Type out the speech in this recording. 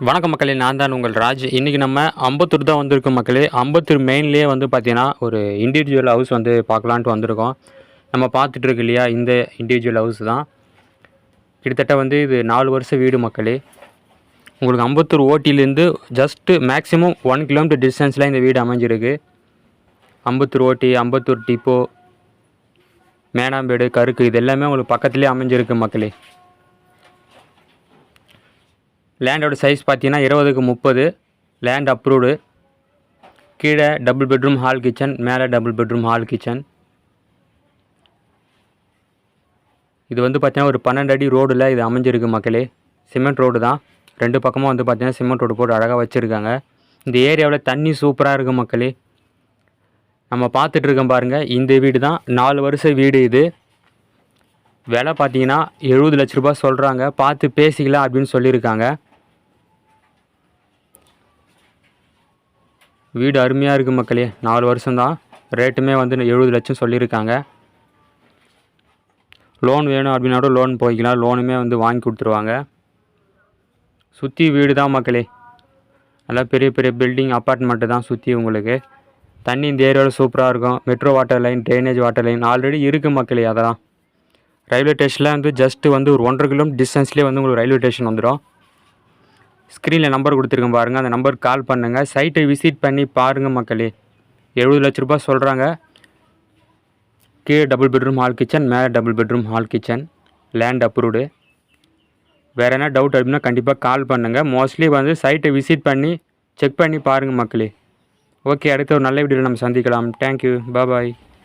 வணக்கம் மக்களே, நான் தான் உங்கள் ராஜ். இன்றைக்கி நம்ம அம்பத்தூர் தான் வந்திருக்கோம் மக்களே. அம்பத்தூர் மெயின்லேயே வந்து பார்த்தீங்கன்னா ஒரு இண்டிவிஜுவல் ஹவுஸ் வந்து பார்க்கலான்ட்டு வந்திருக்கோம். நம்ம பார்த்துட்டு இருக்கு இல்லையா, இந்த இண்டிவிஜுவல் ஹவுஸ் தான். கிட்டத்தட்ட வந்து இது 4 வருஷ வீடு மக்களே. உங்களுக்கு அம்பத்தூர் ஓட்டிலேருந்து ஜஸ்ட்டு மேக்ஸிமம் 1 கிலோமீட்டர் டிஸ்டன்ஸில் இந்த வீடு அமைஞ்சிருக்கு. அம்பத்தூர் ஓட்டி, அம்பத்தூர் டிப்போ, மேனாம்பேடு, கருக்கு இது எல்லாமே உங்களுக்கு பக்கத்துலேயே அமைஞ்சிருக்கு மக்களே. லேண்டோட சைஸ் பார்த்தீங்கன்னா 20க்கு 30. Land approved. கீழே டபுள் பெட்ரூம் ஹால் கிச்சன், மேலே டபுள் பெட்ரூம் ஹால் கிச்சன். இது வந்து பார்த்தீங்கன்னா ஒரு 12 அடி ரோடில் இது அமைஞ்சிருக்கு மக்களே. சிமெண்ட் ரோடு தான். 2 பக்கமும் வந்து பார்த்தீங்கன்னா சிமெண்ட் ரோடு போட்டு அழகாக வச்சுருக்காங்க. இந்த ஏரியாவில் தண்ணி சூப்பராக இருக்குது மக்களே. நம்ம பார்த்துட்டு இருக்கோம் பாருங்கள், இந்த வீடு தான் 4 வருஷ வீடு. இது விலை பார்த்தீங்கன்னா 70 லட்ச ரூபா சொல்கிறாங்க. பார்த்து பேசிக்கலாம் அப்படின்னு சொல்லியிருக்காங்க. வீடு அருமையாக இருக்குது மக்களே. 4 வருஷம்தான். ரேட்டுமே வந்து 70 லட்சம் சொல்லியிருக்காங்க. லோன் வேணும் அப்படின்னாலும் லோன் போய்க்கலாம். லோனுமே வந்து வாங்கி கொடுத்துருவாங்க. சுற்றி வீடு தான் மக்களே. நல்லா பெரிய பெரிய பில்டிங் அப்பார்ட்மெண்ட்டு தான் சுற்றி உங்களுக்கு. தண்ணி இந்த ஏரியாவில் சூப்பராக இருக்கும். Metro water line, drainage water line already இருக்குது மக்களே. அதெல்லாம் ரயில்வே ஸ்டேஷனில் வந்து ஜஸ்ட்டு வந்து ஒரு 1.5 கிலோமீட்டர் டிஸ்டன்ஸ்லேயே வந்து உங்களுக்கு ரயில்வே ஸ்டேஷன் வந்துடும். ஸ்க்ரீனில் நம்பர் கொடுத்துருக்கேன் பாருங்கள், அந்த நம்பருக்கு கால் பண்ணுங்கள். சைட்டை விசிட் பண்ணி பாருங்கள் மக்களே. 70 லட்ச ரூபா சொல்கிறாங்க. கீழே டபுள் பெட்ரூம் ஹால் கிச்சன், மேலே double bedroom hall kitchen. Land approved. வேறு என்ன டவுட் அப்படின்னா கண்டிப்பாக கால் பண்ணுங்கள். மோஸ்ட்லி வந்து சைட்டை விசிட் பண்ணி செக் பண்ணி பாருங்கள் மக்களே. ஓகே, அடுத்த ஒரு நல்ல வீடியோவில் நம்ம சந்திக்கலாம். தேங்க்யூ, பாய்.